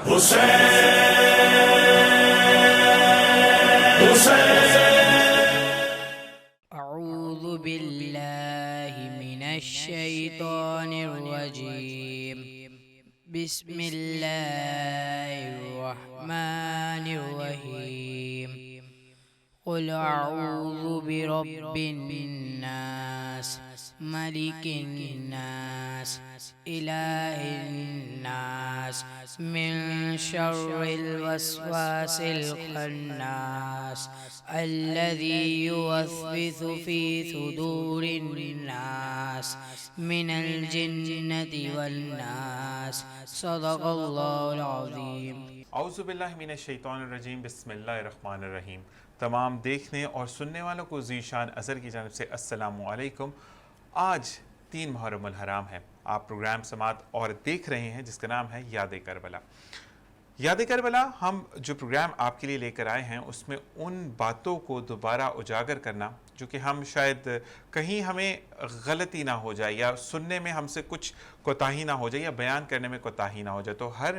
اعوذ باللہ من الشیطان الرجیم بسم اللہ الرحمن الرحیم قل اعوذ برب الناس ملک الناس الہ الناس من شر الوسواس الخناس الذي يوسوس في صدور الناس من الجنة والناس صدق اللہ العظیم۔ اعوذ باللہ من الشیطان الرجیم، بسم اللہ الرحمن الرحیم۔ تمام دیکھنے اور سننے والوں کو ذیشان اظہر کی جانب سے السلام علیکم۔ آج 3 محرم الحرام ہے۔ آپ پروگرام سماعت اور دیکھ رہے ہیں جس کا نام ہے یاد کربلا۔ یاد کربلا ہم جو پروگرام آپ کے لیے لے کر آئے ہیں اس میں ان باتوں کو دوبارہ اجاگر کرنا جو کہ ہم شاید کہیں ہمیں غلطی نہ ہو جائے یا سننے میں ہم سے کچھ کوتاہی نہ ہو جائے یا بیان کرنے میں کوتاہی نہ ہو جائے، تو ہر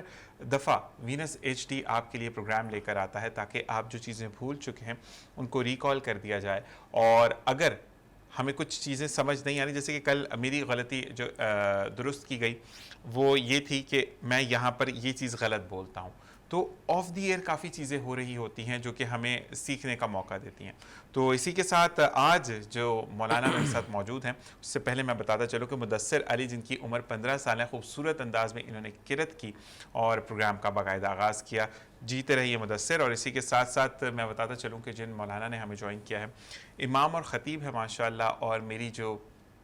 دفعہ وینس ایچ ڈی آپ کے لیے پروگرام لے کر آتا ہے تاکہ آپ جو چیزیں بھول چکے ہیں ان کو ریکال کر دیا جائے، اور اگر ہمیں کچھ چیزیں سمجھ نہیں آ رہی، جیسے کہ کل میری غلطی جو درست کی گئی وہ یہ تھی کہ میں یہاں پر یہ چیز غلط بولتا ہوں، تو آف دی ایئر کافی چیزیں ہو رہی ہوتی ہیں جو کہ ہمیں سیکھنے کا موقع دیتی ہیں۔ تو اسی کے ساتھ آج جو مولانا میرے ساتھ موجود ہیں اس سے پہلے میں بتاتا چلوں کہ مدثر علی، جن کی عمر 15 سال ہے، خوبصورت انداز میں انہوں نے قرات کی اور پروگرام کا باقاعدہ آغاز کیا۔ جیتے رہیے مدثر۔ اور اسی کے ساتھ ساتھ میں بتاتا چلوں کہ جن مولانا نے ہمیں جوائن کیا ہے امام اور خطیب ہے ماشاءاللہ، اور میری جو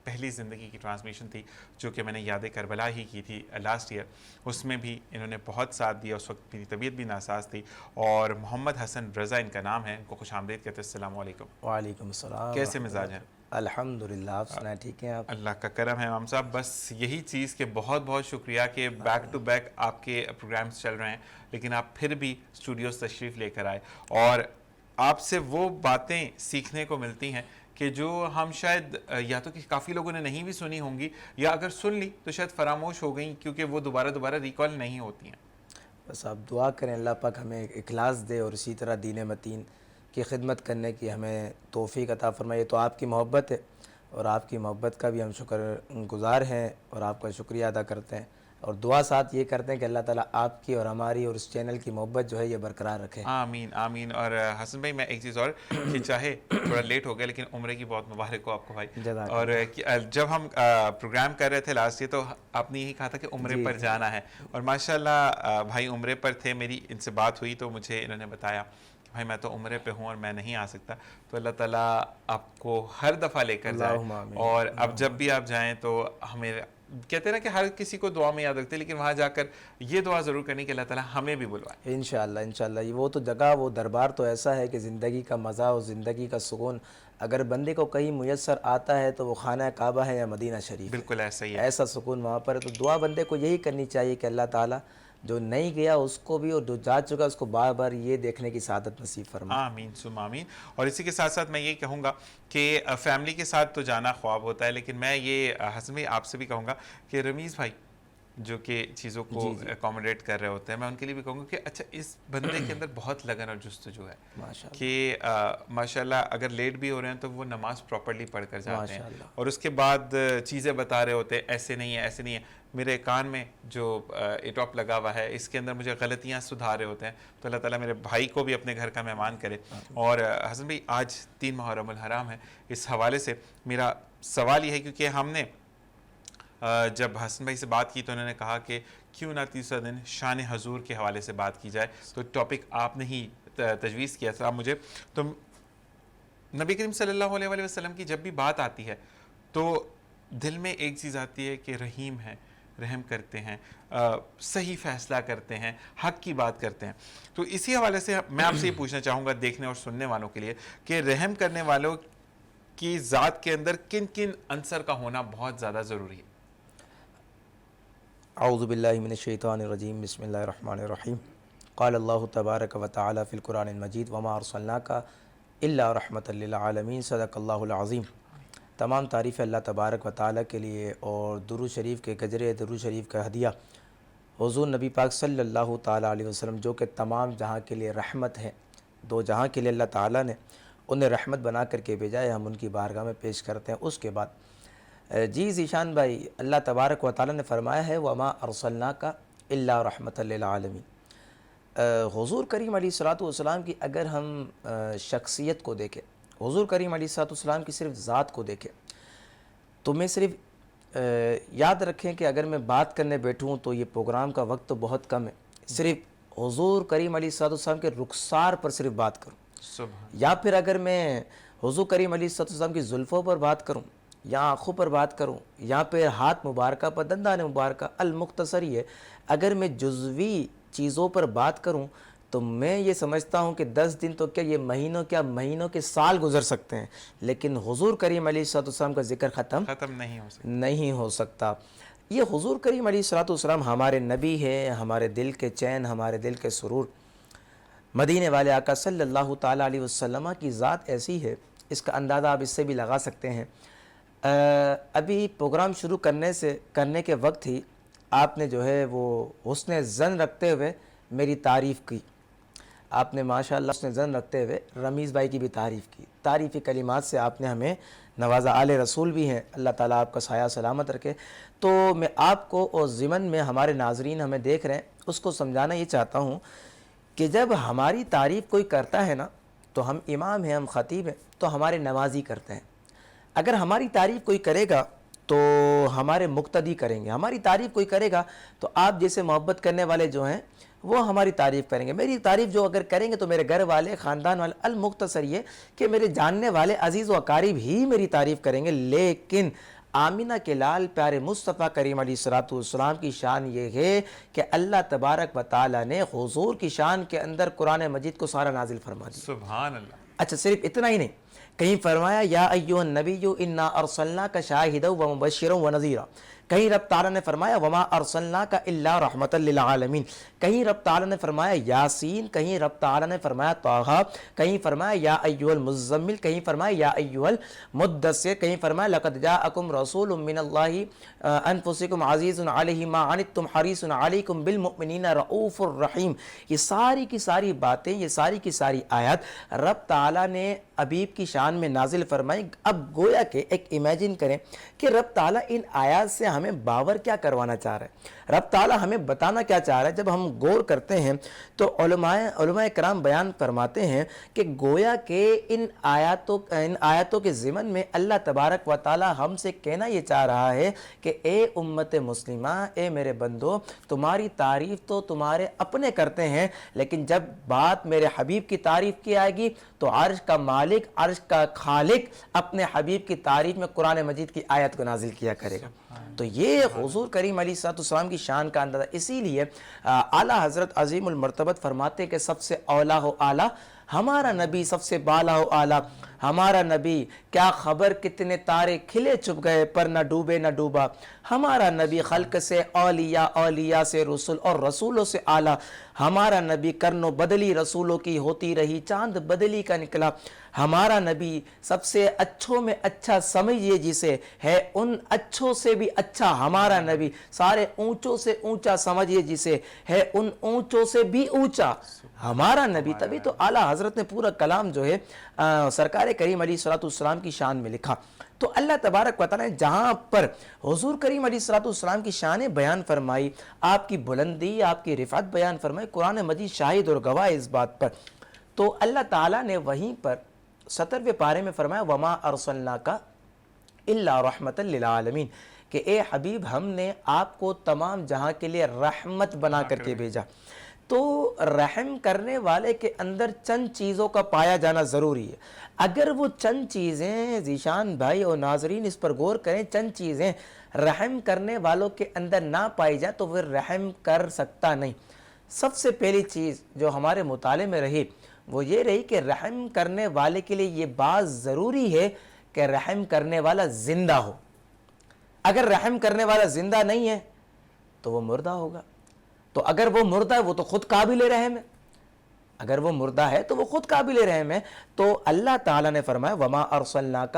پہلی زندگی کی ٹرانسمیشن تھی جو کہ میں نے یاد کربلا ہی کی تھی لاسٹ ایئر، اس میں بھی انہوں نے بہت ساتھ دیا، اس وقت میری طبیعت بھی ناساز تھی، اور محمد حسن رضا ان کا نام ہے، ان کو خوش آمدید کہتے ہیں۔ السلام علیکم۔ وعلیکم السلام۔ کیسے مزاج ہیں؟ الحمدللہ، آپ سنائیں ٹھیک ہیں آپ؟ اللہ کا کرم ہے امام صاحب، بس یہی چیز کہ بہت بہت شکریہ کہ بیک ٹو بیک آپ کے پروگرامز چل رہے ہیں لیکن آپ پھر بھی اسٹوڈیوز تشریف لے کر آئے، اور آپ سے وہ باتیں سیکھنے کو ملتی ہیں کہ جو ہم شاید یا تو کہ کافی لوگوں نے نہیں بھی سنی ہوں گی، یا اگر سن لی تو شاید فراموش ہو گئیں کیونکہ وہ دوبارہ ریکال نہیں ہوتی ہیں۔ بس آپ دعا کریں اللہ پاک ہمیں اخلاص دے اور اسی طرح دین متین کی خدمت کرنے کی ہمیں توفیق عطا فرمائے۔ تو آپ کی محبت ہے اور آپ کی محبت کا بھی ہم شکر گزار ہیں اور آپ کا شکریہ ادا کرتے ہیں، اور دعا ساتھ یہ کرتے ہیں کہ اللہ تعالیٰ آپ کی اور ہماری اور اس چینل کی محبت جو ہے یہ برقرار رکھے۔ آمین آمین۔ اور حسن بھائی میں ایک چیز اور کہ چاہے تھوڑا لیٹ ہو گیا لیکن عمرے کی بہت مبارک ہو آپ کو بھائی، اور جب ہم پروگرام کر رہے تھے لاسٹ ایئر تو آپ نے یہی کہا تھا کہ عمرے پر جانا ہے، اور ماشاءاللہ بھائی عمرے پر تھے، میری ان سے بات ہوئی تو مجھے انہوں نے بتایا کہ بھائی میں تو عمرے پہ ہوں اور میں نہیں آ سکتا، تو اللہ تعالیٰ آپ کو ہر دفعہ لے کر جائے، اور اب جب بھی آپ جائیں تو ہمیں کہتے ہیں نا کہ ہر کسی کو دعا میں یاد رکھتے لیکن وہاں جا کر یہ دعا ضرور کرنی کہ اللہ تعالیٰ ہمیں بھی بلوائے۔ انشاءاللہ یہ وہ تو جگہ، وہ دربار تو ایسا ہے کہ زندگی کا مزہ اور زندگی کا سکون اگر بندے کو کہیں میسر آتا ہے تو وہ خانہ کعبہ ہے یا مدینہ شریف، بالکل ایسا ہی ہے، ایسا سکون وہاں پر ہے۔ تو دعا بندے کو یہی کرنی چاہیے کہ اللہ تعالیٰ جو نہیں گیا اس کو بھی اور جو جا چکا اس کو بار بار یہ دیکھنے کی سعادت نصیب فرمائے۔ آمین ثم آمین۔ اور اسی کے ساتھ ساتھ میں یہ کہوں گا کہ فیملی کے ساتھ تو جانا خواب ہوتا ہے، لیکن میں یہ حسن بھائی آپ سے بھی کہوں گا کہ رمیز بھائی جو کہ چیزوں کو اکوموڈیٹ کر رہے ہوتے ہیں، میں ان کے لیے بھی کہوں گا کہ اچھا اس بندے کے اندر بہت لگن اور جستجو ہے کہ ماشاءاللہ اگر لیٹ بھی ہو رہے ہیں تو وہ نماز پراپرلی پڑھ کر جاتے ہیں، اور اس کے بعد چیزیں بتا رہے ہوتے ہیں ایسے نہیں ہے ایسے نہیں ہے، میرے کان میں جو ایٹاپ لگا ہوا ہے اس کے اندر مجھے غلطیاں سدھارے ہوتے ہیں، تو اللہ تعالیٰ میرے بھائی کو بھی اپنے گھر کا مہمان کرے۔ اور حسن بھائی آج 3 محرم الحرام ہے، اس حوالے سے میرا سوال یہ ہے کیونکہ ہم نے جب حسن بھائی سے بات کی تو انہوں نے کہا کہ کیوں نہ تیسرا دن شان حضور کے حوالے سے بات کی جائے، تو ٹاپک آپ نے ہی تجویز کیا تھا مجھے، تو نبی کریم صلی اللہ علیہ وسلم کی جب بھی بات آتی ہے تو دل میں ایک چیز آتی ہے کہ رحیم ہے، رحم کرتے ہیں، صحیح فیصلہ کرتے ہیں، حق کی بات کرتے ہیں۔ تو اسی حوالے سے میں آپ سے یہ پوچھنا چاہوں گا دیکھنے اور سننے والوں کے لیے کہ رحم کرنے والوں کی ذات کے اندر کن کن عنصر کا ہونا بہت زیادہ ضروری ہے؟ اعوذ باللہ من الشیطان الرجیم، بسم اللہ الرحمن الرحیم۔ قال اللہ تبارک و تعالی فی القرآن المجید وما ارسلناک الا رحمۃ للعالمین، صدق اللہ العظیم۔ تمام تعریف اللہ تبارک و تعالی کے لیے، اور درود شریف کے گجرے، درود شریف کا ہدیہ حضور نبی پاک صلی اللہ تعالیٰ علیہ وسلم جو کہ تمام جہاں کے لیے رحمت ہے، دو جہاں کے لیے اللہ تعالیٰ نے انہیں رحمت بنا کر کے بھیجا ہے، ہم ان کی بارگاہ میں پیش کرتے ہیں۔ اس کے بعد جی ذیشان بھائی، اللہ تبارک و تعالیٰ نے فرمایا ہے وَمَا أَرْسَلْنَاكَ إِلَّا رَحْمَةً لِلْعَالَمِينَ۔ حضور کریم علیہ الصلوۃ والسلام کی اگر ہم شخصیت کو دیکھیں، حضور کریم علیہ الصلوۃ والسلام کی صرف ذات کو دیکھیں، تو میں صرف یاد رکھیں کہ اگر میں بات کرنے بیٹھوں تو یہ پروگرام کا وقت تو بہت کم ہے، صرف حضور کریم علیہ الصلوۃ والسلام کے رخسار پر صرف بات کروں، یا پھر اگر میں حضور کریم علیہ الصلوۃ والسلام کی زلفوں پر بات کروں، یا آنکھوں پر بات کروں، یا پھر ہاتھ مبارکہ پر، دندان مبارکہ، المختصر یہ اگر میں جزوی چیزوں پر بات کروں تو میں یہ سمجھتا ہوں کہ 10 دن تو کیا، یہ مہینوں کے سال گزر سکتے ہیں، لیکن حضور کریم علیہ الصلوۃ والسلام کا ذکر ختم نہیں ہو سکتا۔ یہ حضور کریم علیہ الصلوۃ والسلام ہمارے نبی ہے، ہمارے دل کے چین، ہمارے دل کے سرور۔ مدینے والے آقا صلی اللہ تعالیٰ علیہ وسلم کی ذات ایسی ہے، اس کا اندازہ آپ اس سے بھی لگا سکتے ہیں۔ ابھی پروگرام شروع کرنے کے وقت ہی آپ نے جو ہے وہ حسن ظن رکھتے ہوئے میری تعریف کی، آپ نے ماشاءاللہ حسن ظن رکھتے ہوئے رمیز بھائی کی بھی تعریف کی، تعریفی کلمات سے آپ نے ہمیں نوازا، آل رسول بھی ہیں، اللہ تعالیٰ آپ کا سایہ سلامت رکھے۔ تو میں آپ کو اور ضمن میں ہمارے ناظرین ہمیں دیکھ رہے ہیں، اس کو سمجھانا یہ چاہتا ہوں کہ جب ہماری تعریف کوئی کرتا ہے نا، تو ہم امام ہیں، ہم خطیب ہیں، تو ہمارے نوازی کرتے ہیں۔ اگر ہماری تعریف کوئی کرے گا تو ہمارے مقتدی کریں گے، ہماری تعریف کوئی کرے گا تو آپ جیسے محبت کرنے والے جو ہیں وہ ہماری تعریف کریں گے۔ میری تعریف جو اگر کریں گے تو میرے گھر والے، خاندان والے، المختصر یہ کہ میرے جاننے والے عزیز و اقارب ہی میری تعریف کریں گے، لیکن آمینہ کے لال پیارے مصطفیٰ کریم علیہ الصلوۃ والسلام کی شان یہ ہے کہ اللہ تبارک و تعالیٰ نے حضور کی شان کے اندر قرآن مجید کو سارا نازل فرما دیا۔ سبحان اللہ۔ اچھا، صرف اتنا ہی نہیں، کہیں فرمایا یا ایھا النبی انا ارسلناک شاہدا ومبشرا ونذیرا، کہیں رب تعالیٰ نے فرمایا وما ارسلناک الا رحمۃ للعالمین، کہیں رب تعالیٰ نے فرمایا یاسین، کہیں رب تعالیٰ نے فرمایا طٰہٰ، کہیں فرمایا یا ایھا المزمل، کہیں فرمایا یا ایھا المدثر، کہیں فرمایا لقد جاءکم رسول من اللہ انفسکم عزیز علیہ ما عنتم حریص علیکم بالمؤمنین رؤوف الرحیم۔ یہ ساری کی ساری باتیں، یہ ساری کی ساری آیات رب تعالیٰ نے حبیب کی شان میں نازل فرمائی۔ اب گویا کہ ایک امیجن کریں کہ رب تعالیٰ ان آیات سے ہمیں باور کیا کروانا چاہ رہا ہے، رب تعالیٰ ہمیں بتانا کیا چاہ رہا ہے۔ جب ہم غور کرتے ہیں تو علماء کرام بیان فرماتے ہیں کہ گویا کہ ان آیاتوں کے ضمن میں اللہ تبارک و تعالیٰ ہم سے کہنا یہ چاہ رہا ہے کہ اے امت مسلمہ، اے میرے بندو، تمہاری تعریف تو تمہارے اپنے کرتے ہیں، لیکن جب بات میرے حبیب کی تعریف کی آئے گی تو عرش کا مالک، عرش کا خالق اپنے حبیب کی تعریف میں قرآن مجید کی آیت کو نازل کیا کرے گا۔ تو یہ حضور کریم علیہ السلام کی شان کا اندازہ، اسی لیے اعلیٰ حضرت عظیم المرتبت فرماتے کہ سب سے اولیٰ و اعلیٰ ہمارا نبی، سب سے بالا و اعلیٰ ہمارا نبی، کیا خبر کتنے تارے کھلے چھپ گئے پر نہ ڈوبے نہ ڈوبا، ہمارا نبی خلق سے اولیاء، اولیاء سے رسول اور رسولوں سے اعلیٰ، ہمارا نبی کرن و بدلی رسولوں کی ہوتی رہی، چاند بدلی کا نکلا، ہمارا نبی سب سے اچھوں میں اچھا سمجھیے جسے، ہے ان اچھوں سے بھی اچھا ہمارا نبی، سارے اونچوں سے اونچا سمجھیے جسے، ہے ان اونچوں سے بھی اونچا ہمارا نبی۔ تبھی تو اعلیٰ حضرت نے پورا کلام جو ہے سرکار کریم علیہ الصلوۃ والسلام کی شان میں لکھا۔ تو اللہ تبارک و تعالیٰ نے جہاں پر حضور کریم علیہ الصلوۃ والسلام کی شانیں بیان فرمائی، آپ کی بلندی، آپ کی رفعت بیان فرمائی، قرآن مجید شاہد اور گواہ اس بات پر، تو اللہ تعالیٰ نے وہیں پر 17ویں پارے میں فرمایا وما ارسلناک الا رحمۃ للعالمین، کہ اے حبیب ہم نے آپ کو تمام جہاں کے لیے رحمت بنا کر کے بھیجا۔ تو رحم کرنے والے کے اندر چند چیزوں کا پایا جانا ضروری ہے۔ اگر وہ چند چیزیں، ذیشان بھائی اور ناظرین اس پر غور کریں، چند چیزیں رحم کرنے والوں کے اندر نہ پائی جائے تو وہ رحم کر سکتا نہیں۔ سب سے پہلی چیز جو ہمارے مطالعے میں رہی وہ یہ رہی کہ رحم کرنے والے کے لیے یہ بات ضروری ہے کہ رحم کرنے والا زندہ ہو۔ اگر رحم کرنے والا زندہ نہیں ہے تو وہ مردہ ہوگا، تو اگر وہ مردہ ہے وہ تو خود قابل رحم ہے، اگر وہ مردہ ہے تو وہ خود قابل رحم ہے۔ تو اللہ تعالیٰ نے فرمایا وما ارسلناک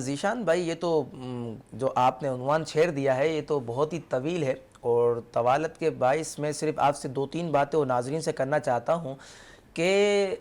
ذیشان بھائی، یہ تو جو آپ نے عنوان چھیڑ دیا ہے یہ تو بہت ہی طویل ہے، اور طوالت کے باعث میں صرف آپ سے 2-3 باتیں اور ناظرین سے کرنا چاہتا ہوں کہ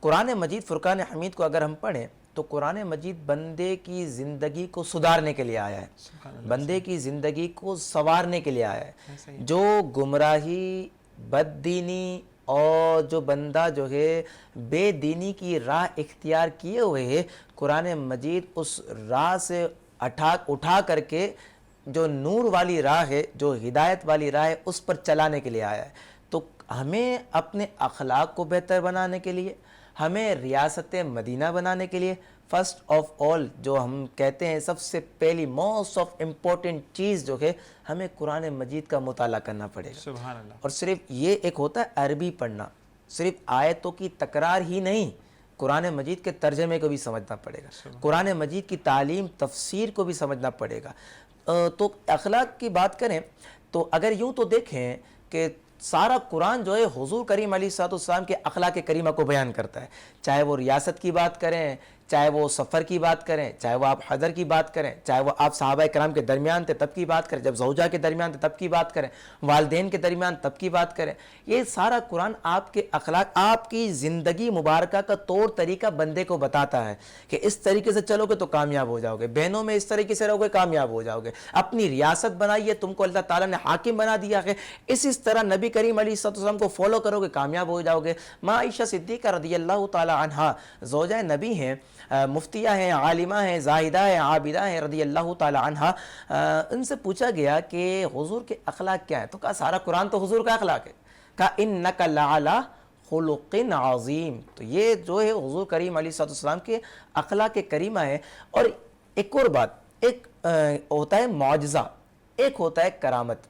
قرآن مجید فرقان حمید کو اگر ہم پڑھیں تو قرآن مجید بندے کی زندگی کو سدھارنے کے لیے آیا ہے، بندے کی زندگی کو سنوارنے کے لیے آیا ہے۔ جو گمراہی، بد دینی اور جو بندہ جو ہے بے دینی کی راہ اختیار کیے ہوئے ہے، قرآن مجید اس راہ سے اٹھا کر کے جو نور والی راہ ہے، جو ہدایت والی راہ ہے، اس پر چلانے کے لیے آیا ہے۔ تو ہمیں اپنے اخلاق کو بہتر بنانے کے لیے، ہمیں ریاست مدینہ بنانے کے لیے، فرسٹ آف آل جو ہم کہتے ہیں سب سے پہلی موسٹ آف امپورٹنٹ چیز جو ہے، ہمیں قرآن مجید کا مطالعہ کرنا پڑے گا۔ سبحان اللہ۔ اور صرف یہ ایک ہوتا ہے عربی پڑھنا، صرف آیتوں کی تکرار ہی نہیں، قرآن مجید کے ترجمے کو بھی سمجھنا پڑے گا، قرآن مجید کی تعلیم تفسیر کو بھی سمجھنا پڑے گا۔ تو اخلاق کی بات کریں تو اگر یوں تو دیکھیں کہ سارا قرآن جو ہے حضور کریم علیہ الصلوۃ والسلام کے اخلاق کریمہ کو بیان کرتا ہے، چاہے وہ ریاست کی بات کریں، چاہے وہ سفر کی بات کریں، چاہے وہ آپ حضر کی بات کریں، چاہے وہ آپ صحابہ کرام کے درمیان تھے تب کی بات کریں، جب زوجہ کے درمیان تھے تب کی بات کریں، والدین کے درمیان تب کی بات کریں، یہ سارا قرآن آپ کے اخلاق، آپ کی زندگی مبارکہ کا طور طریقہ بندے کو بتاتا ہے کہ اس طریقے سے چلو گے تو کامیاب ہو جاؤ گے، بہنوں میں اس طریقے سے رہو گے کامیاب ہو جاؤ گے، اپنی ریاست بنائیے، تم کو اللہ تعالیٰ نے حاکم بنا دیا ہے، اس طرح نبی کریم علیہ الصلوۃ والسلام کو فالو کرو گے کامیاب ہو جاؤ گے۔ ماں عائشہ صدیقہ رضی اللہ تعالیٰ عنہا زوجہ نبی ہیں، مفتیہ ہیں، عالمہ ہیں، زاہدہ ہیں، عابدہ ہیں رضی اللہ تعالی عنہ، ان سے پوچھا گیا کہ حضور کے اخلاق کیا ہیں؟ تو کہا سارا قرآن تو حضور کا اخلاق ہے، کہا انک لعلی خلق عظیم۔ تو یہ جو ہے حضور کریم علیہ الصلوۃ والسلام کے اخلاق کریمہ ہے۔ اور ایک اور بات، ایک ہوتا ہے معجزہ، ایک ہوتا ہے کرامت۔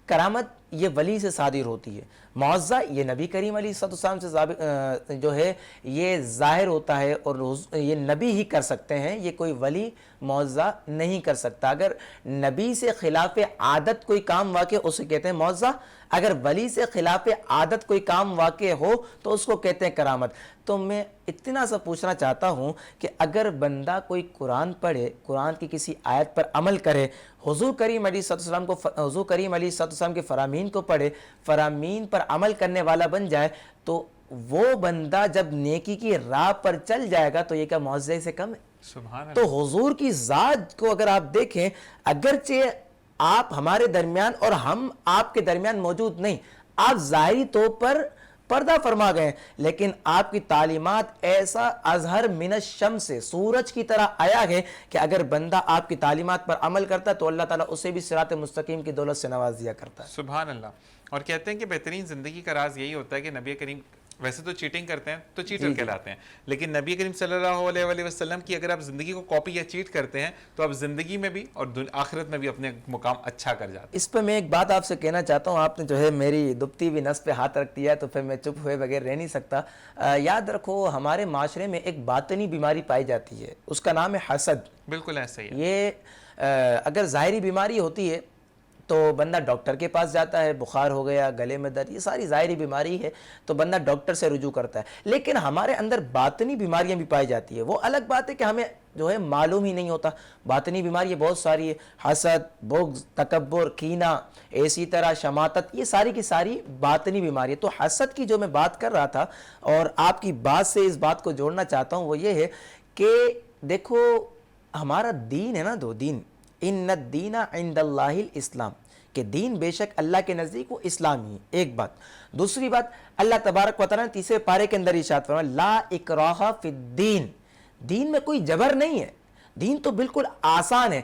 کرامت یہ ولی سے صادر ہوتی ہے، معجزہ یہ نبی کریم علیہ السلام سے جو ہے یہ ظاہر ہوتا ہے، اور یہ نبی ہی کر سکتے ہیں، یہ کوئی ولی معجزہ نہیں کر سکتا۔ اگر نبی سے خلاف عادت کوئی کام واقع اسے کہتے ہیں معجزہ، اگر ولی سے خلاف عادت کوئی کام واقع ہو تو اس کو کہتے ہیں کرامت۔ تو میں اتنا سا پوچھنا چاہتا ہوں کہ اگر بندہ کوئی قرآن پڑھے، قرآن کی کسی آیت پر عمل کرے، حضور کریم علیہ السلام کے فرامین کو پڑھے، فرامین پر عمل کرنے والا بن جائے، تو وہ بندہ جب نیکی کی راہ پر چل جائے گا تو یہ کیا معجزے سے کم ہے؟ سبحان اللہ۔ تو حضور کی ذات کو اگر آپ دیکھیں، اگرچہ آپ ہمارے درمیان اور ہم آپ کے درمیان موجود نہیں، آپ ظاہری طور پر پردہ فرما گئے، لیکن آپ کی تعلیمات ایسا اظہر من الشمس سے سورج کی طرح آیا ہے کہ اگر بندہ آپ کی تعلیمات پر عمل کرتا ہے تو اللہ تعالیٰ اسے بھی صراط مستقیم کی دولت سے نواز دیا کرتا ہے۔ سبحان اللہ۔ اور کہتے ہیں کہ بہترین زندگی کا راز یہی ہوتا ہے کہ نبی کریم ویسے تو چیٹنگ کرتے ہیں تو چیٹر کہلاتے ہیں، لیکن نبی کریم صلی اللہ علیہ وآلہ وسلم کی اگر آپ زندگی کو کاپی یا چیٹ کرتے ہیں تو آپ زندگی میں بھی اور آخرت میں بھی اپنے مقام اچھا کر جاتے ہیں۔ اس پہ میں ایک بات آپ سے کہنا چاہتا ہوں، آپ نے جو ہے میری دبتی ہوئی نس پہ ہاتھ رکھ دیا ہے تو پھر میں چپ ہوئے بغیر رہ نہیں سکتا۔ یاد رکھو ہمارے معاشرے میں ایک باطنی بیماری پائی جاتی ہے، اس کا نام ہے حسد۔ بالکل ایسا ہی ہے۔ یہ اگر ظاہری بیماری ہوتی ہے تو بندہ ڈاکٹر کے پاس جاتا ہے، بخار ہو گیا، گلے میں درد، یہ ساری ظاہری بیماری ہے تو بندہ ڈاکٹر سے رجوع کرتا ہے۔ لیکن ہمارے اندر باطنی بیماریاں بھی پائی جاتی ہے، وہ الگ بات ہے کہ ہمیں جو ہے معلوم ہی نہیں ہوتا۔ باطنی بیماریاں بہت ساری ہے، حسد، بغض، تکبر، کینہ، اسی طرح شماتت، یہ ساری کی ساری باطنی بیماری ہے۔ تو حسد کی جو میں بات کر رہا تھا اور آپ کی بات سے اس بات کو جوڑنا چاہتا ہوں، وہ یہ ہے کہ دیکھو ہمارا دین ہے نا، دو دین، ان الدین عند اللہ الاسلام، کہ دین بے شک اللہ کے نزدیک وہ اسلام ہی، ایک بات۔ دوسری بات، اللہ تبارک و تعالیٰ نے تیسرے پارے کے اندر ارشاد فرمایا لا اکراہ فی الدین، دین میں کوئی جبر نہیں ہے، دین تو بالکل آسان ہے۔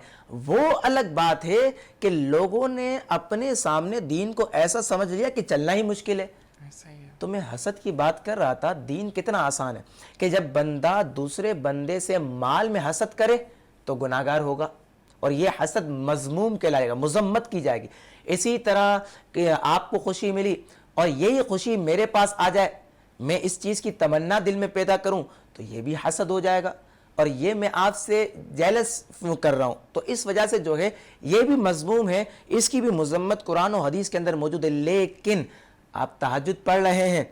وہ الگ بات ہے کہ لوگوں نے اپنے سامنے دین کو ایسا سمجھ لیا کہ چلنا ہی مشکل ہے۔ ایسا ہی ہے۔ تو میں حسد کی بات کر رہا تھا، دین کتنا آسان ہے کہ جب بندہ دوسرے بندے سے مال میں حسد کرے تو گناہگار ہوگا، اور یہ حسد مذموم کہلائے گا، مذمت کی جائے گی۔ اسی طرح کہ آپ کو خوشی ملی اور یہی خوشی میرے پاس آ جائے، میں اس چیز کی تمنا دل میں پیدا کروں تو یہ بھی حسد ہو جائے گا، اور یہ میں آپ سے جیلس کر رہا ہوں، تو اس وجہ سے جو ہے یہ بھی مذموم ہے، اس کی بھی مذمت قرآن و حدیث کے اندر موجود ہے۔ لیکن آپ تہجد پڑھ رہے ہیں،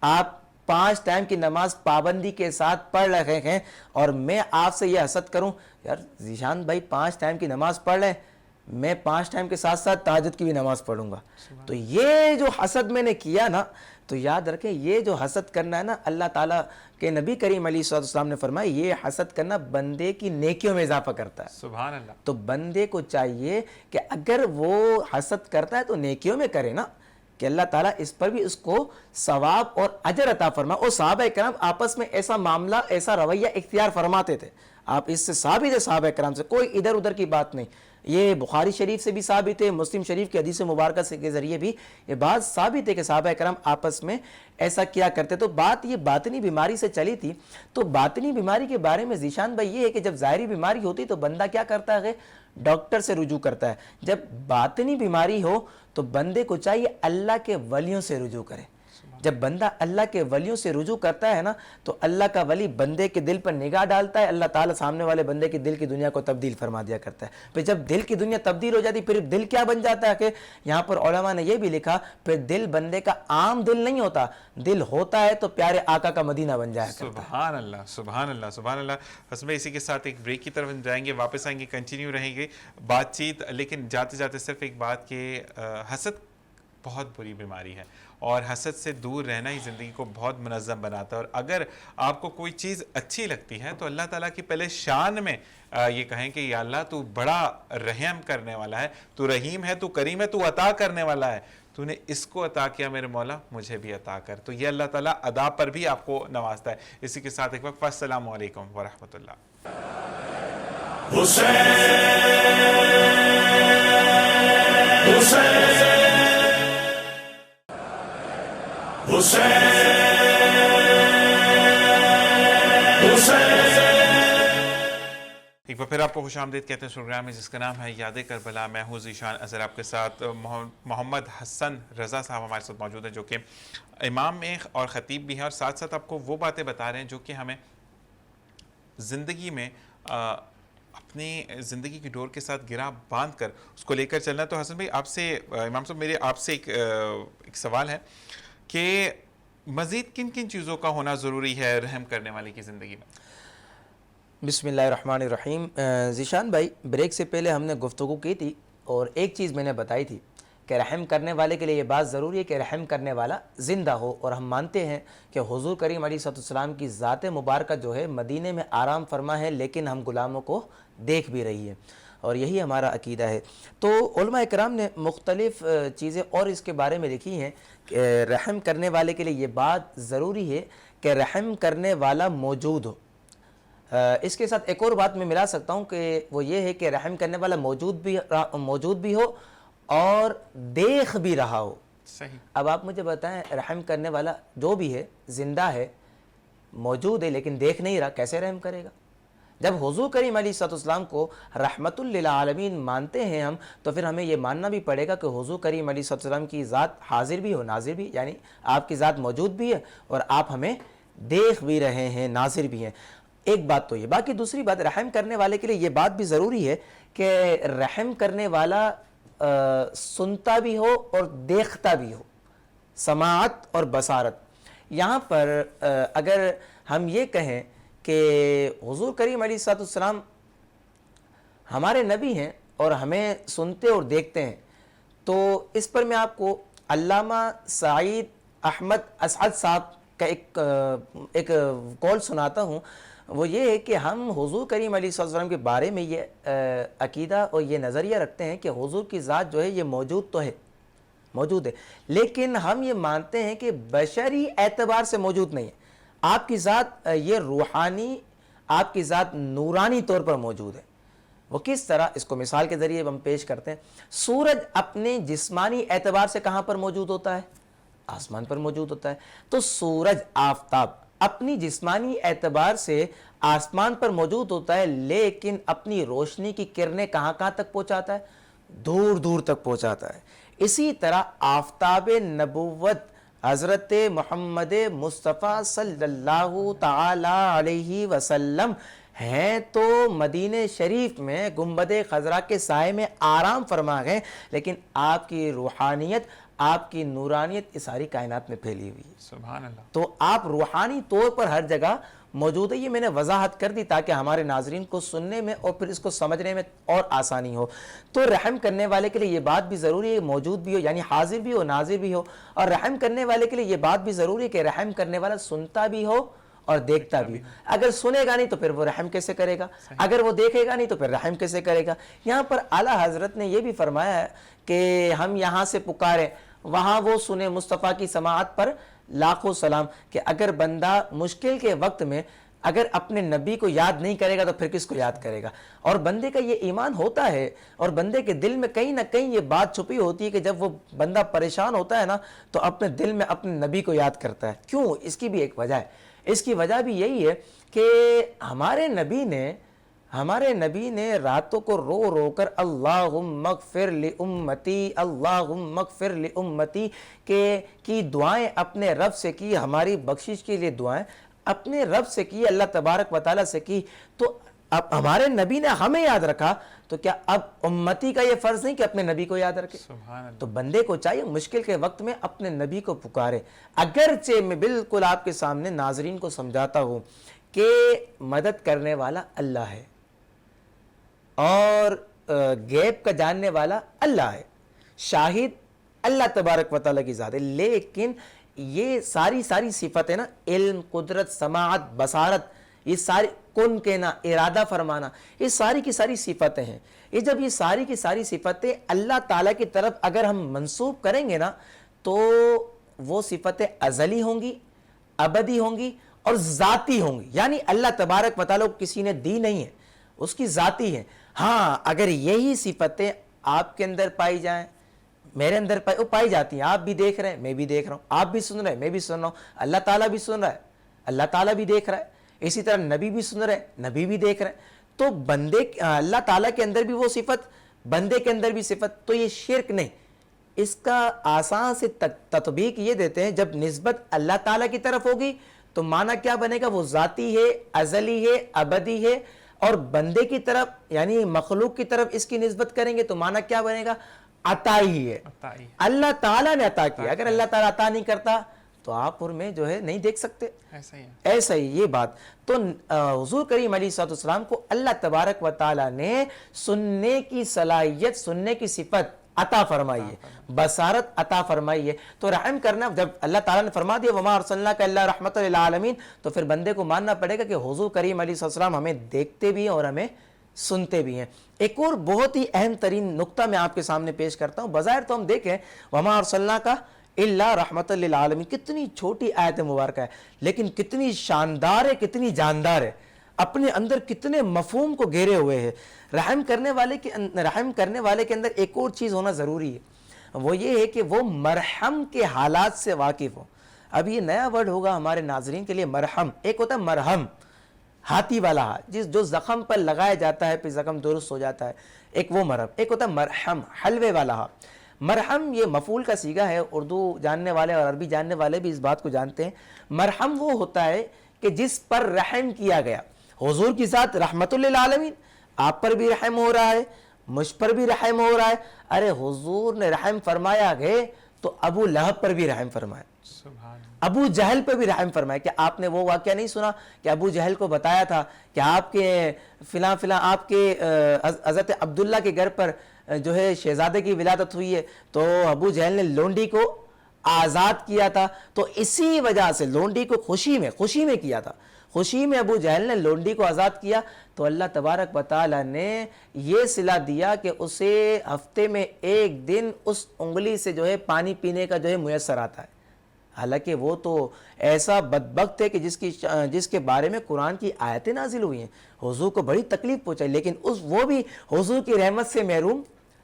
آپ 5 ٹائم کی نماز پابندی کے ساتھ پڑھ رہے ہیں اور میں آپ سے یہ حسد کروں یار ذیشان بھائی 5 ٹائم کی نماز پڑھ رہے ہیں, میں 5 ٹائم کے ساتھ ساتھ تہجد کی بھی نماز پڑھوں گا. تو یہ جو حسد میں نے کیا نا, تو یاد رکھیں یہ جو حسد کرنا ہے نا, اللہ تعالیٰ کے نبی کریم علیہ الصلوۃ والسلام نے فرمایا یہ حسد کرنا بندے کی نیکیوں میں اضافہ کرتا ہے. سبحان اللہ. تو بندے کو چاہیے کہ اگر وہ حسد کرتا ہے تو نیکیوں میں کرے نا, کہ اللہ تعالیٰ اس پر بھی اس کو ثواب اور اجر عطا فرمائے. اور صحابہ کرام آپس میں ایسا معاملہ ایسا رویہ اختیار فرماتے تھے, آپ اس سے ثابت ہے صحابہ کرام سے, کوئی ادھر ادھر کی بات نہیں. یہ بخاری شریف سے بھی ثابت ہے, مسلم شریف کی حدیث مبارکہ کے ذریعے بھی یہ بات ثابت ہے کہ صحابہ کرام آپس میں ایسا کیا کرتے. تو بات یہ باطنی بیماری سے چلی تھی. تو باطنی بیماری کے بارے میں ذیشان بھائی یہ ہے کہ جب ظاہری بیماری ہوتی تو بندہ کیا کرتا ہے, ڈاکٹر سے رجوع کرتا ہے. جب باطنی بیماری ہو تو بندے کو چاہیے اللہ کے ولیوں سے رجوع کرے. جب بندہ اللہ کے ولیوں سے رجوع کرتا ہے نا, تو اللہ کا ولی بندے کے دل پر نگاہ ڈالتا ہے, اللہ تعالیٰ سامنے والے بندے کے دل کی دنیا کو تبدیل فرما دیا کرتا ہے. پھر جب دل کی دنیا تبدیل ہو جاتی پھر دل کیا بن جاتا ہے کہ یہاں پر علماء نے یہ بھی لکھا, پھر دل بندے کا عام دل نہیں ہوتا, دل ہوتا ہے تو پیارے آقا کا مدینہ بن جایا کرتا ہے. سبحان اللہ, سبحان اللہ, سبحان اللہ. حسن اسی کے ساتھ ایک بریک کی طرف جائیں گے, واپس آئیں گے, کنٹینیو رہیں گے بات چیت. لیکن جاتے جاتے صرف ایک بات کہ حسد بہت بری بیماری ہے اور حسد سے دور رہنا ہی زندگی کو بہت منظم بناتا ہے. اور اگر آپ کو کوئی چیز اچھی لگتی ہے تو اللہ تعالیٰ کی پہلے شان میں یہ کہیں کہ یا اللہ تو بڑا رحم کرنے والا ہے, تو رحیم ہے, تو کریم ہے, تو عطا کرنے والا ہے, تو نے اس کو عطا کیا میرے مولا, مجھے بھی عطا کر. تو یہ اللہ تعالیٰ ادا پر بھی آپ کو نوازتا ہے. اسی کے ساتھ ایک وقت السلام علیکم ورحمۃ اللہ. ایک بار پھر آپ کو خوش آمدید کہتے ہیں پروگرام میں جس کا نام ہے یاد کربلا. میں ہوں ذیشان اظہر, آپ کے ساتھ محمد حسن رضا صاحب ہمارے ساتھ موجود ہیں جو کہ امام اور خطیب بھی ہیں, اور ساتھ ساتھ آپ کو وہ باتیں بتا رہے ہیں جو کہ ہمیں زندگی میں اپنی زندگی کی ڈور کے ساتھ گرا باندھ کر اس کو لے کر چلنا. تو حسن بھائی آپ سے, امام صاحب میرے آپ سے ایک سوال ہے کہ مزید کن کن چیزوں کا ہونا ضروری ہے رحم کرنے والے کی زندگی میں؟ بسم اللہ الرحمن الرحیم. ذیشان بھائی بریک سے پہلے ہم نے گفتگو کی تھی اور ایک چیز میں نے بتائی تھی کہ رحم کرنے والے کے لیے یہ بات ضروری ہے کہ رحم کرنے والا زندہ ہو. اور ہم مانتے ہیں کہ حضور کریم علیہ السلام کی ذات مبارکہ جو ہے مدینے میں آرام فرما ہے, لیکن ہم غلاموں کو دیکھ بھی رہی ہے, اور یہی ہمارا عقیدہ ہے. تو علماء کرام نے مختلف چیزیں اور اس کے بارے میں لکھی ہیں کہ رحم کرنے والے کے لیے یہ بات ضروری ہے کہ رحم کرنے والا موجود ہو. اس کے ساتھ ایک اور بات میں ملا سکتا ہوں کہ وہ یہ ہے کہ رحم کرنے والا موجود بھی ہو اور دیکھ بھی رہا ہو. صحیح. اب آپ مجھے بتائیں, رحم کرنے والا جو بھی ہے زندہ ہے, موجود ہے, لیکن دیکھ نہیں رہا, کیسے رحم کرے گا؟ جب حضور کریم علیہ السلام کو رحمت للعالمین مانتے ہیں ہم, تو پھر ہمیں یہ ماننا بھی پڑے گا کہ حضور کریم علیہ السلام کی ذات حاضر بھی ہو ناظر بھی, یعنی آپ کی ذات موجود بھی ہے اور آپ ہمیں دیکھ بھی رہے ہیں, ناظر بھی ہیں. ایک بات تو یہ. باقی دوسری بات, رحم کرنے والے کے لیے یہ بات بھی ضروری ہے کہ رحم کرنے والا سنتا بھی ہو اور دیکھتا بھی ہو, سماعت اور بصارت. یہاں پر اگر ہم یہ کہیں کہ حضور کریم علیہ السلام ہمارے نبی ہیں اور ہمیں سنتے اور دیکھتے ہیں, تو اس پر میں آپ کو علامہ سعید احمد اسعد صاحب کا ایک قول سناتا ہوں. وہ یہ ہے کہ ہم حضور کریم علیہ السلام کے بارے میں یہ عقیدہ اور یہ نظریہ رکھتے ہیں کہ حضور کی ذات جو ہے یہ موجود ہے, لیکن ہم یہ مانتے ہیں کہ بشری اعتبار سے موجود نہیں ہے. آپ کی ذات یہ روحانی, آپ کی ذات نورانی طور پر موجود ہے. وہ کس طرح, اس کو مثال کے ذریعے ہم پیش کرتے ہیں. سورج اپنے جسمانی اعتبار سے کہاں پر موجود ہوتا ہے؟ آسمان پر موجود ہوتا ہے. تو سورج, آفتاب اپنی جسمانی اعتبار سے آسمان پر موجود ہوتا ہے, لیکن اپنی روشنی کی کرنیں کہاں تک پہنچاتا ہے؟ دور دور تک پہنچاتا ہے. اسی طرح آفتاب نبوت حضرت محمد مصطفیٰ صلی اللہ تعالی علیہ وسلم ہیں تو مدینہ شریف میں گنبد خضرا کے سائے میں آرام فرما گئے, لیکن آپ کی روحانیت آپ کی نورانیت اس ساری کائنات میں پھیلی ہوئی ہے. سبحان اللہ. تو آپ روحانی طور پر ہر جگہ موجود ہے. یہ میں نے وضاحت کر دی تاکہ ہمارے ناظرین کو سننے میں اور پھر اس کو سمجھنے میں اور آسانی ہو. تو رحم کرنے والے کے لیے یہ بات بھی ضروری ہے موجود بھی ہو، یعنی حاضر بھی ہو ناظر بھی ہو. اور رحم کرنے والے کے لیے یہ بات بھی ضروری ہے کہ رحم کرنے والا سنتا بھی ہو اور دیکھتا بھی. اگر سنے گا نہیں تو پھر وہ رحم کیسے کرے گا؟ اگر وہ دیکھے گا نہیں تو پھر رحم کیسے کرے گا؟ یہاں پر اعلیٰ حضرت نے یہ بھی فرمایا ہے کہ ہم یہاں سے پکاریں وہاں وہ سنے، مصطفیٰ کی سماعت پر لاکھوں سلام. کہ اگر بندہ مشکل کے وقت میں اگر اپنے نبی کو یاد نہیں کرے گا تو پھر کس کو یاد کرے گا؟ اور بندے کا یہ ایمان ہوتا ہے اور بندے کے دل میں کہیں نہ کہیں یہ بات چھپی ہوتی ہے کہ جب وہ بندہ پریشان ہوتا ہے نا تو اپنے دل میں اپنے نبی کو یاد کرتا ہے. کیوں؟ اس کی بھی ایک وجہ ہے. اس کی وجہ بھی یہی ہے کہ ہمارے نبی نے راتوں کو رو رو کر اللہم اغفر لامتی اللہم اغفر لامتی کی دعائیں اپنے رب سے کی. ہماری بخشش کے لیے دعائیں اپنے رب سے کی، اللہ تبارک و تعالیٰ سے کی. تو اب ہمارے نبی نے ہمیں یاد رکھا تو کیا اب امتی کا یہ فرض نہیں کہ اپنے نبی کو یاد رکھے؟ تو بندے کو چاہیے مشکل کے وقت میں اپنے نبی کو پکارے. اگرچہ میں بالکل آپ کے سامنے ناظرین کو سمجھاتا ہوں کہ مدد کرنے والا اللہ ہے اور غیب کا جاننے والا اللہ ہے، شاہد اللہ تبارک و تعالیٰ کی ذات ہے. لیکن یہ ساری صفتیں نا، علم، قدرت، سماعت، بصارت، یہ ساری کن کہنا، ارادہ فرمانا، یہ ساری کی ساری صفتیں ہیں. یہ جب یہ ساری کی ساری صفتیں اللہ تعالیٰ کی طرف اگر ہم منسوب کریں گے نا تو وہ صفتیں ازلی ہوں گی، ابدی ہوں گی اور ذاتی ہوں گی. یعنی اللہ تبارک و تعالیٰ کو کسی نے دی نہیں ہے، اس کی ذاتی ہے. ہاں اگر یہی صفتیں آپ کے اندر پائی جائیں، میرے اندر پائی جاتی ہیں، آپ بھی دیکھ رہے ہیں میں بھی دیکھ رہا ہوں، آپ بھی سن رہے ہیں میں بھی سن رہا ہوں، اللہ تعالیٰ بھی سن رہا ہے اللہ تعالیٰ بھی دیکھ رہا ہے، اسی طرح نبی بھی سن رہے ہیں نبی بھی دیکھ رہے ہیں. تو بندے اللہ تعالیٰ کے اندر بھی وہ صفت، بندے کے اندر بھی صفت. تو یہ شرک نہیں. اس کا آسان سے تطبیق یہ دیتے ہیں جب نسبت اللہ تعالیٰ کی طرف ہوگی تو معنی کیا بنے گا؟ وہ ذاتی ہے، ازلی ہے، ابدی ہے. اور بندے کی طرف یعنی مخلوق کی طرف اس کی نسبت کریں گے تو معنی کیا بنے گا؟ عطائی ہے. اللہ تعالیٰ نے عطا کیا. اگر اللہ تعالیٰ عطا نہیں کرتا تو آپ اور میں جو ہے نہیں دیکھ سکتے. ایسا ہی یہ بات. تو حضور کریم علیہ الصلوۃ والسلام کو اللہ تبارک و تعالیٰ نے سننے کی صلاحیت، سننے کی صفت عطا فرمائی ہے، بصارت عطا فرمائی ہے. تو رحم کرنا جب اللہ تعالیٰ نے فرما دیا وما ارسلناک الا رحمۃ للعالمین، تو پھر بندے کو ماننا پڑے گا کہ حضور کریم علیہ الصلوۃ والسلام ہمیں دیکھتے بھی ہیں اور ہمیں سنتے بھی ہیں. ایک اور بہت ہی اہم ترین نقطہ میں آپ کے سامنے پیش کرتا ہوں. بظاہر تو ہم دیکھیں وما ارسلناک الا رحمۃ للعالمین، کتنی چھوٹی آیت مبارکہ ہے لیکن کتنی شاندار ہے، کتنی جاندار ہے، اپنے اندر کتنے مفہوم کو گھیرے ہوئے ہے. رحم کرنے والے کے اندر ایک اور چیز ہونا ضروری ہے، وہ یہ ہے کہ وہ مرحم کے حالات سے واقف ہو. اب یہ نیا ورڈ ہوگا ہمارے ناظرین کے لیے، مرحم. ایک ہوتا ہے مرہم، ہاتھی والا ہاتھ جو زخم پر لگایا جاتا ہے پھر زخم درست ہو جاتا ہے، ایک وہ مرہم. ایک ہوتا ہے مرحم، حلوے والا ہاتھ. مرحم یہ مفعول کا صیغہ ہے، اردو جاننے والے اور عربی جاننے والے بھی اس بات کو جانتے ہیں. مرحم وہ ہوتا ہے کہ جس پر رحم کیا گیا. حضور کی ذات رحمت للعالمین، آپ پر بھی رحم ہو رہا ہے، مجھ پر بھی رحم ہو رہا ہے. ارے حضور نے رحم فرمایا گئے تو ابو لہب پر بھی رحم فرمایا، ابو جہل پہ بھی رحم فرمایا. کہ آپ نے وہ واقعہ نہیں سنا کہ ابو جہل کو بتایا تھا کہ آپ کے فلاں آپ کے حضرت عبداللہ کے گھر پر جو ہے شہزادے کی ولادت ہوئی ہے، تو ابو جہل نے لونڈی کو آزاد کیا تھا. تو اسی وجہ سے لونڈی کو خوشی میں کیا تھا، خوشی میں ابو جہل نے لونڈی کو آزاد کیا. تو اللہ تبارک و تعالیٰ نے یہ صلہ دیا کہ اسے ہفتے میں ایک دن اس انگلی سے جو ہے پانی پینے کا جو ہے میسر آتا ہے. حالانکہ وہ تو ایسا بدبخت ہے کہ جس کے بارے میں قرآن کی آیتیں نازل ہوئی ہیں، حضور کو بڑی تکلیف پہنچائی، لیکن وہ بھی حضور کی رحمت سے محروم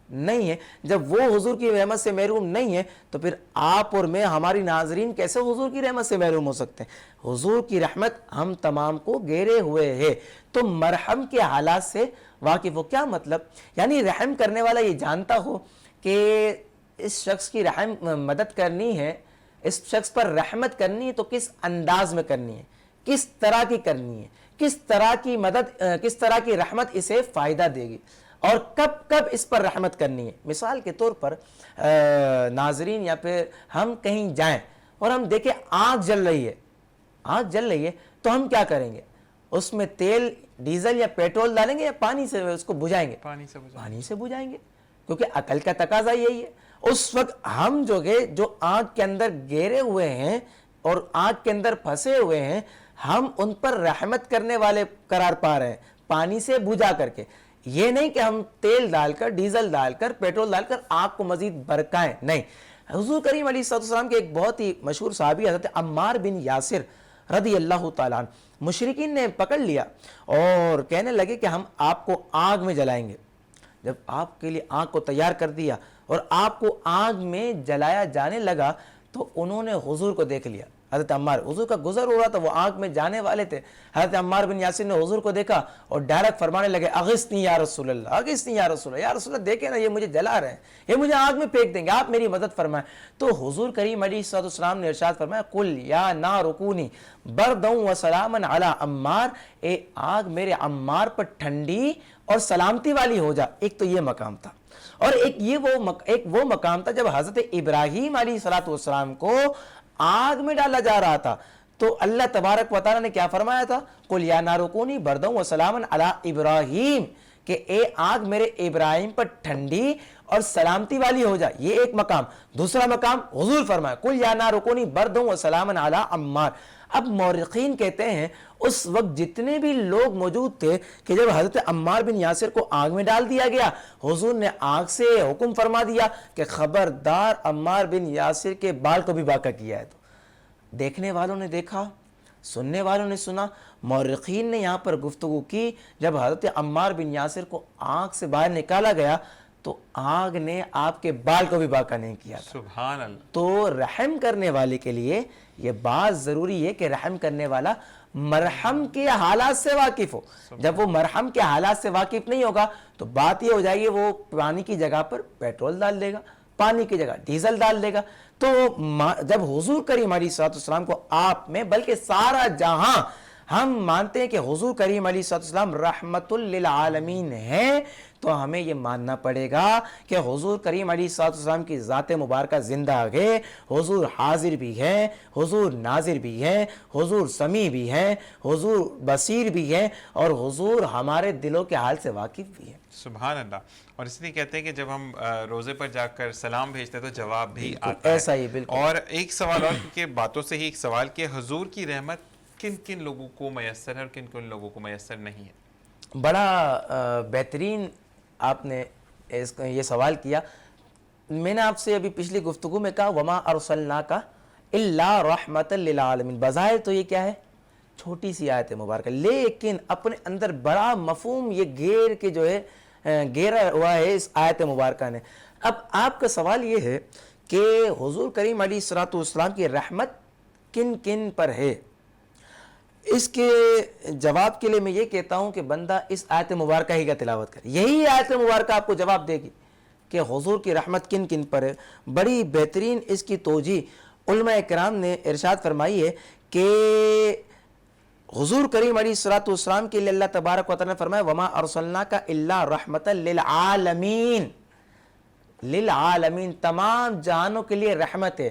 نہیں ہے. جب وہ حضور کی رحمت سے محروم نہیں ہے تو پھر آپ اور میں، ہماری ناظرین کیسے حضور کی رحمت سے محروم ہو سکتے ہیں؟ حضور کی رحمت ہم تمام کو گھیرے ہوئے ہے. تو مرحم کے حالات سے واقف ہو. کیا مطلب؟ یعنی رحم کرنے والا یہ جانتا ہو کہ اس شخص کی مدد کرنی ہے، اس شخص پر رحمت کرنی ہے تو کس انداز میں کرنی ہے، کس طرح کی کرنی ہے، کس طرح کی مدد، کس طرح کی رحمت اسے فائدہ دے گی. اور کب کب اس پر رحمت کرنی ہے. مثال کے طور پر ناظرین یا پھر ہم کہیں جائیں اور ہم دیکھیں آگ جل رہی ہے تو ہم کیا کریں گے؟ اس میں تیل ڈیزل یا پیٹرول ڈالیں گے یا پانی سے اس کو بجھائیں گے؟ پانی سے بجھائیں گے، کیونکہ عقل کا تقاضا یہی ہے. اس وقت ہم جو آگ کے اندر گھیرے ہوئے ہیں اور آگ کے اندر پھنسے ہوئے ہیں، ہم ان پر رحمت کرنے والے قرار پا رہے ہیں پانی سے بجھا کر کے. یہ نہیں کہ ہم تیل ڈال کر، ڈیزل ڈال کر، پیٹرول ڈال کر آگ کو مزید بھڑکائیں، نہیں. حضور کریم علیہ السلام کے ایک بہت ہی مشہور صحابی حضرت عمار بن یاسر رضی اللہ تعالیٰ عنہ، مشرکین نے پکڑ لیا اور کہنے لگے کہ ہم آپ کو آگ میں جلائیں گے. جب آپ کے لیے آگ کو تیار کر دیا اور آپ کو آگ میں جلایا جانے لگا تو انہوں نے حضور کو دیکھ لیا. حضرت عمار، حضور کا گزر ہو رہا تھا، وہ آگ میں جانے والے تھے. حضرت عمار بن یاسر نے حضور کو دیکھا اور ڈائریکٹ فرمانے لگے اغثنی یا رسول اللہ، اغثنی یا رسول اللہ، یا رسول اللہ دیکھیں نا یہ مجھے جلا رہے ہیں، یہ مجھے آگ میں پھینک دیں گے، آپ میری مدد فرمائیں. تو حضور کریم علیہ السلام نے ارشاد فرمایا قل یا نار کونی بردا وسلاما علی عمار، اے آگ میرے عمار پر ٹھنڈی اور سلامتی والی ہو جا. ایک تو یہ مقام تھا، اور ایک وہ مقام تھا جب حضرت ابراہیم علیہ السلام کو آگ میں ڈالا جا رہا تھا تو اللہ تبارک و تعالیٰ نے کیا فرمایا تھا؟ قل یا نار کونی بردا وسلاما علی ابراہیم، کہ اے آگ میرے ابراہیم پر ٹھنڈی اور سلامتی والی ہو جا. یہ ایک مقام. دوسرا مقام حضور فرمایا قل یا نار کونی بردا وسلاما علی عمار. اب مورخین کہتے ہیں اس وقت جتنے بھی لوگ موجود تھے کہ جب حضرت عمار بن یاسر کو آگ میں ڈال دیا گیا، حضور نے آگ سے حکم فرما دیا کہ خبردار عمار بن یاسر کے بال کو بھی باقی کیا ہے. تو دیکھنے والوں نے دیکھا، سننے والوں نے سنا. مورخین نے یہاں پر گفتگو کی جب حضرت عمار بن یاسر کو آگ سے باہر نکالا گیا تو آگ نے آپ کے بال کو بھی باقی نہیں کیا تھا. سبحان اللہ. تو رحم کرنے والے کے لیے یہ بات ضروری ہے کہ رحم کرنے والا مرحم کے حالات سے واقف ہو. جب وہ مرحم کے حالات سے واقف نہیں ہوگا تو بات یہ ہو جائے گی وہ پانی کی جگہ پر پیٹرول ڈال دے گا، پانی کی جگہ ڈیزل ڈال دے گا. تو جب حضور کریم علیہ السلام کو آپ میں بلکہ سارا جہاں ہم مانتے ہیں کہ حضور کریم علیہ السلام رحمت للعالمین ہیں، تو ہمیں یہ ماننا پڑے گا کہ حضور کریم علیہ السلام کی ذات مبارکہ زندہ ہے، حضور حاضر بھی ہیں، حضور ناظر بھی ہیں، حضور سمیع بھی ہیں، حضور بصیر بھی ہیں، اور حضور ہمارے دلوں کے حال سے واقف بھی ہیں. سبحان اللہ. اور اس لیے کہتے ہیں کہ جب ہم روزے پر جا کر سلام بھیجتے ہیں تو جواب بھی آتا ہے. ایسا ہی بالکل. اور ایک سوال اور، کیونکہ باتوں سے ہی ایک سوال کہ حضور کی رحمت کن کن لوگوں کو میسر ہے اور کن کن لوگوں کو میسر نہیں ہے؟ بڑا بہترین آپ نے یہ سوال کیا. میں نے آپ سے ابھی پچھلی گفتگو میں کہا وما ارسلناک الا رحمت للعالمین. بظاہر تو یہ کیا ہے؟ چھوٹی سی آیت مبارکہ، لیکن اپنے اندر بڑا مفہوم یہ گھیر کے جو ہے گھیرا ہوا ہے اس آیت مبارکہ نے. اب آپ کا سوال یہ ہے کہ حضور کریم علیہ السلام کی رحمت کن کن پر ہے. اس کے جواب کے لیے میں یہ کہتا ہوں کہ بندہ اس آیت مبارکہ ہی کا تلاوت کرے. یہی آیت مبارکہ آپ کو جواب دے گی کہ حضور کی رحمت کن کن پر ہے. بڑی بہترین اس کی توجیہ علماء کرام نے ارشاد فرمائی ہے کہ حضور کریم علیہ السلام کے لیے اللہ تبارک و تعالی نے فرمایا وما ارسلناک الا رحمتا للعالمین. للعالمین، تمام جہانوں کے لیے رحمت ہے،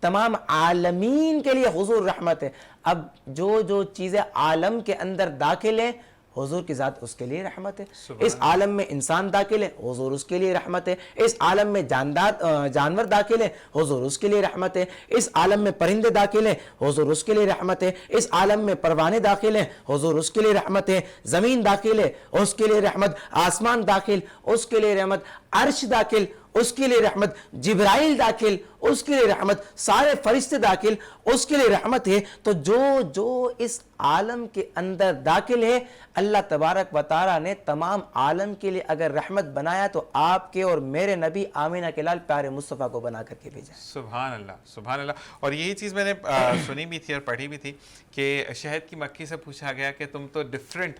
تمام عالمین کے لیے حضور رحمت ہے. اب جو چیزیں عالم کے اندر داخل ہیں حضور کی ذات اس کے لیے رحمت ہے. اس عالم میں انسان داخل ہے حضور اس کے لیے رحمت ہے. اس عالم میں جانور داخل ہے حضور اس کے لیے رحمت ہے. اس عالم میں پرندے داخل ہیں حضور اس کے لیے رحمت ہے. اس عالم میں پروانے داخل ہیں حضور اس کے لیے رحمت ہے. زمین داخل ہے اس کے لیے رحمت، آسمان داخل اس کے لیے رحمت، عرش داخل اس کے لیے رحمت، جبرائیل داخل اس کے لیے رحمت، سارے فرشتے داخل اس کے لیے رحمت ہے. تو جو اس عالم کے اندر داخل ہے اللہ تبارک و تعالیٰ نے تمام عالم کے لیے اگر رحمت بنایا تو آپ کے اور میرے نبی آمینہ کے لال پیارے مصطفیٰ کو بنا کر کے بھیجا. سبحان اللہ سبحان اللہ. اور یہی چیز میں نے سنی بھی تھی اور پڑھی بھی تھی کہ شہد کی مکھی سے پوچھا گیا کہ تم تو ڈیفرنٹ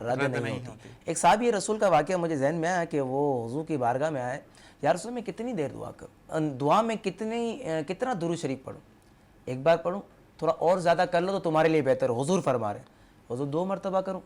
رد نہیں ہوتی. ایک صحابی رسول کا واقعہ مجھے ذہن میں آیا کہ وہ حضور کی بارگاہ میں آئے, یا رسول میں کتنی دیر دعا کروں, دعا میں کتنا درود شریف پڑھوں, ایک بار پڑھوں, تھوڑا اور زیادہ کر لو تو تمہارے لیے بہتر ہے. حضور فرما رہے ہیں حضور 2 مرتبہ کروں,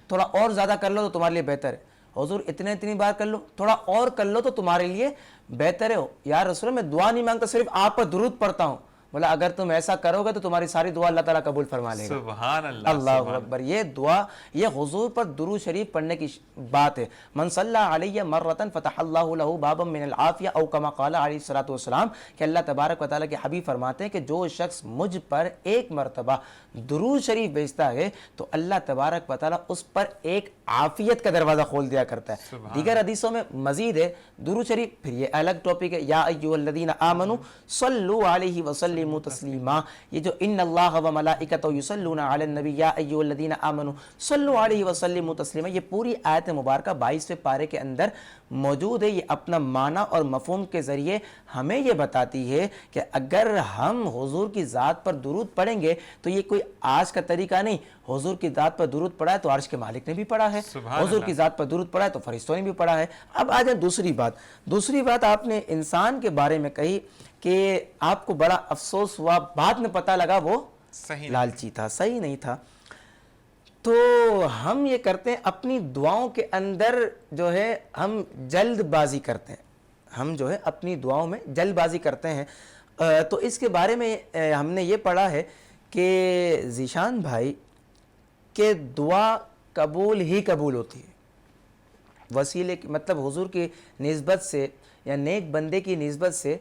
تھوڑا اور زیادہ کر لو تو تمہارے لیے بہتر ہے. حضور اتنی بار کر لو, تھوڑا اور کر لو تو تمہارے لیے بہتر ہے. یا رسول میں دعا نہیں مانگتا, صرف آپ پر درود پڑھتا ہوں. بولا اگر تم ایسا کرو گے تو تمہاری ساری دعا اللہ تعالیٰ قبول فرما لے گا. سبحان اللہ, اللہ اکبر. یہ دعا, یہ حضور پر درود شریف پڑھنے کی بات ہے. من صلی علیہ مرۃ فتح اللہ لہ بابا من العافیہ او کما قال علیہ الصلوۃ والسلام, کہ اللہ تبارک و تعالیٰ کے حبیب فرماتے ہیں کہ جو شخص مجھ پر 1 مرتبہ درود شریف بھیجتا ہے تو اللہ تبارک و تعالیٰ اس پر ایک عافیت کا دروازہ کھول دیا کرتا ہے. دیگر حدیثوں میں مزید ہے درود شریف, پھر یہ الگ ٹاپک ہے. یا ایھا الذین آمنوا صلوا علیہ وسلموا تسلیما, یہ جو ان اللہ و ملائکتہ یصلون علی النبی یا ایھا الذین آمنوا صلوا علیہ وسلموا تسلیما, یہ پوری آیت مبارکہ 22ویں پارے کے اندر موجود ہے. یہ اپنا معنی اور مفہوم کے ذریعے ہمیں یہ بتاتی ہے کہ اگر ہم حضور کی ذات پر درود پڑھیں گے تو یہ کوئی آج کا طریقہ نہیں. حضور کی ذات پر درود پڑھا ہے تو عرش کے مالک نے بھی پڑھا ہے, حضور کی ذات پر درود پڑھا ہے تو فرشتوں نے بھی پڑھا ہے. اب آ جائیں دوسری بات آپ نے انسان کے بارے میں کہی کہ آپ کو بڑا افسوس ہوا, بعد میں پتہ لگا وہ لالچی تھا, صحیح نہیں تھا. تو ہم یہ کرتے ہیں اپنی دعاؤں کے اندر جو ہے ہم جلد بازی کرتے ہیں, ہم جو ہے اپنی دعاؤں میں جلد بازی کرتے ہیں. تو اس کے بارے میں ہم نے یہ پڑھا ہے کہ ذیشان بھائی کہ دعا قبول ہی قبول ہوتی ہے, وسیلے کی مطلب حضور کی نسبت سے یا نیک بندے کی نسبت سے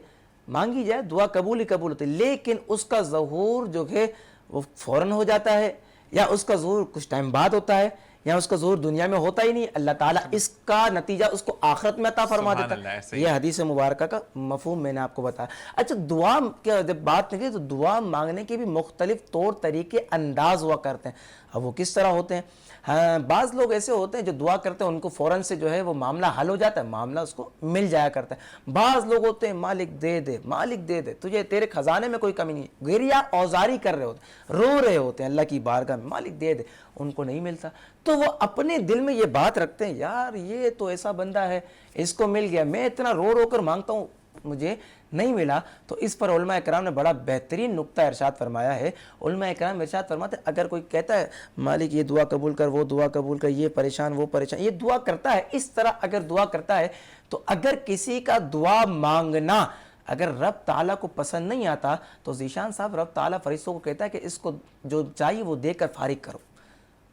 مانگی جائے دعا قبول ہی قبول ہوتی ہے. لیکن اس کا ظہور جو ہے وہ فوراً ہو جاتا ہے, یا اس کا ظہور کچھ ٹائم بعد ہوتا ہے, یا اس کا ظہور دنیا میں ہوتا ہی نہیں. اللہ تعالیٰ اس کا نتیجہ اس کو آخرت میں عطا فرما دیتا ہے. یہ حدیث مبارکہ کا مفہوم میں نے آپ کو بتایا. اچھا, دعا کے جب بات نکلی تو دعا مانگنے کے بھی مختلف طور طریقے انداز ہوا کرتے ہیں. اب وہ کس طرح ہوتے ہیں؟ ہاں, بعض لوگ ایسے ہوتے ہیں جو دعا کرتے ہیں ان کو فوراً سے جو ہے وہ معاملہ حل ہو جاتا ہے, معاملہ اس کو مل جایا کرتا ہے. بعض لوگ ہوتے ہیں مالک دے دے مالک دے دے, تجھے تیرے خزانے میں کوئی کمی نہیں, گریہ اوزاری کر رہے ہوتے ہیں, رو رہے ہوتے ہیں اللہ کی بارگاہ میں, مالک دے دے, ان کو نہیں ملتا. تو وہ اپنے دل میں یہ بات رکھتے ہیں, یار یہ تو ایسا بندہ ہے اس کو مل گیا, میں اتنا رو رو کر مانگتا ہوں مجھے نہیں ملا. تو اس پر علماء اکرام نے بڑا بہترین نقطہ ارشاد فرمایا ہے. علماء اکرام ارشاد فرماتے ہیں اگر کوئی کہتا ہے مالک یہ دعا قبول کر, وہ دعا قبول کر, یہ پریشان وہ پریشان, یہ دعا کرتا ہے اس طرح اگر دعا کرتا ہے, تو اگر کسی کا دعا مانگنا اگر رب تعالیٰ کو پسند نہیں آتا تو ذیشان صاحب رب تعالیٰ فرشتوں کو کہتا ہے کہ اس کو جو چاہیے وہ دے کر فارغ کرو.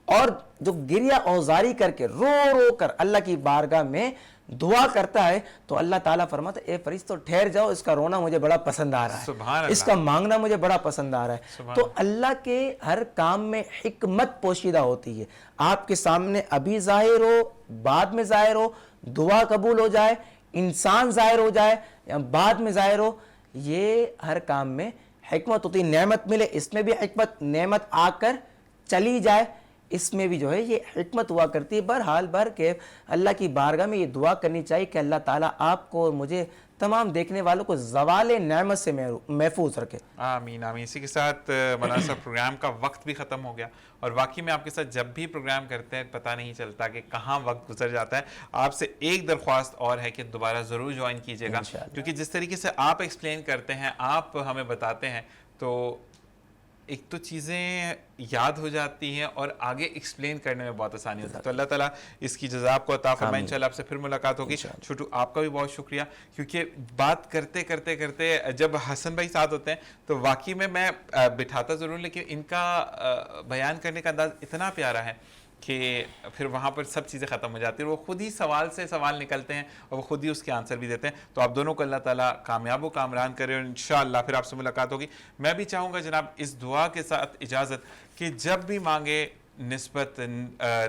اور جو گریہ اوزاری کر کے رو رو کر اللہ کی بارگاہ میں دعا کرتا ہے تو اللہ تعالیٰ فرماتا ہے اے فرشتوں ٹھہر جاؤ, اس کا رونا مجھے بڑا پسند آ رہا ہے, اس کا مانگنا مجھے بڑا پسند آ رہا ہے. تو اللہ کے ہر کام میں حکمت پوشیدہ ہوتی ہے. آپ کے سامنے ابھی ظاہر ہو, بعد میں ظاہر ہو, دعا قبول ہو جائے, انسان ظاہر ہو جائے یا بعد میں ظاہر ہو, یہ ہر کام میں حکمت ہوتی ہے. نعمت ملے اس میں بھی حکمت, نعمت آ کر چلی جائے اس میں بھی جو ہے یہ حکمت ہوا کرتی ہے. بہرحال کے اللہ کی بارگاہ میں یہ دعا کرنی چاہیے کہ اللہ تعالیٰ آپ کو اور مجھے تمام دیکھنے والوں کو زوال نعمت سے محفوظ رکھے. آمین آمین. اسی کے ساتھ مولانا صاحب پروگرام کا وقت بھی ختم ہو گیا, اور واقعی میں آپ کے ساتھ جب بھی پروگرام کرتے ہیں پتہ نہیں چلتا کہ کہاں وقت گزر جاتا ہے. آپ سے ایک درخواست اور ہے کہ دوبارہ ضرور جوائن کیجیے گا, کیونکہ جس طریقے سے آپ ایکسپلین کرتے ہیں, آپ ہمیں بتاتے ہیں, تو ایک تو چیزیں یاد ہو جاتی ہیں اور آگے ایکسپلین کرنے میں بہت آسانی ہوتی ہے. تو اللہ تعالیٰ اس کی جزا آپ کو عطا فرمائے. انشاءاللہ آپ سے پھر ملاقات ہوگی. چھوٹو آپ کا بھی بہت شکریہ, کیونکہ بات کرتے کرتے کرتے جب حسن بھائی ساتھ ہوتے ہیں تو واقعی میں بٹھاتا ضرور, لیکن ان کا بیان کرنے کا انداز اتنا پیارا ہے کہ پھر وہاں پر سب چیزیں ختم ہو جاتی ہیں. وہ خود ہی سوال سے سوال نکلتے ہیں اور وہ خود ہی اس کے آنسر بھی دیتے ہیں. تو آپ دونوں کو اللہ تعالیٰ کامیاب و کامران کرے, اور انشاءاللہ پھر آپ سے ملاقات ہوگی. میں بھی چاہوں گا جناب اس دعا کے ساتھ اجازت کہ جب بھی مانگے نسبت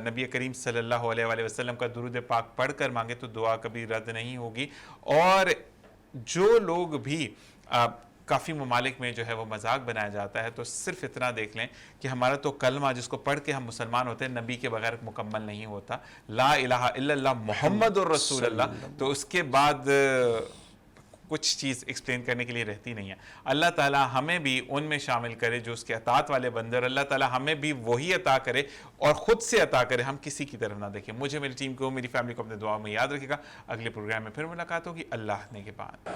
نبی کریم صلی اللہ علیہ وآلہ وسلم کا درود پاک پڑھ کر مانگے تو دعا کبھی رد نہیں ہوگی. اور جو لوگ بھی کافی ممالک میں جو ہے وہ مذاق بنایا جاتا ہے, تو صرف اتنا دیکھ لیں کہ ہمارا تو کلمہ جس کو پڑھ کے ہم مسلمان ہوتے ہیں نبی کے بغیر مکمل نہیں ہوتا, لا الہ الا اللہ محمد الرسول اللہ. تو اس کے بعد کچھ چیز ایکسپلین کرنے کے لیے رہتی نہیں ہے. اللہ تعالیٰ ہمیں بھی ان میں شامل کرے جو اس کے اطاعت والے بندے, اور اللہ تعالیٰ ہمیں بھی وہی عطا کرے اور خود سے عطا کرے, ہم کسی کی طرف نہ دیکھیں. مجھے, میری ٹیم کو, میری فیملی کو اپنے دعا میں یاد رکھے گا. اگلے پروگرام میں پھر ملاقات ہوگی. اللہ نے کے بعد.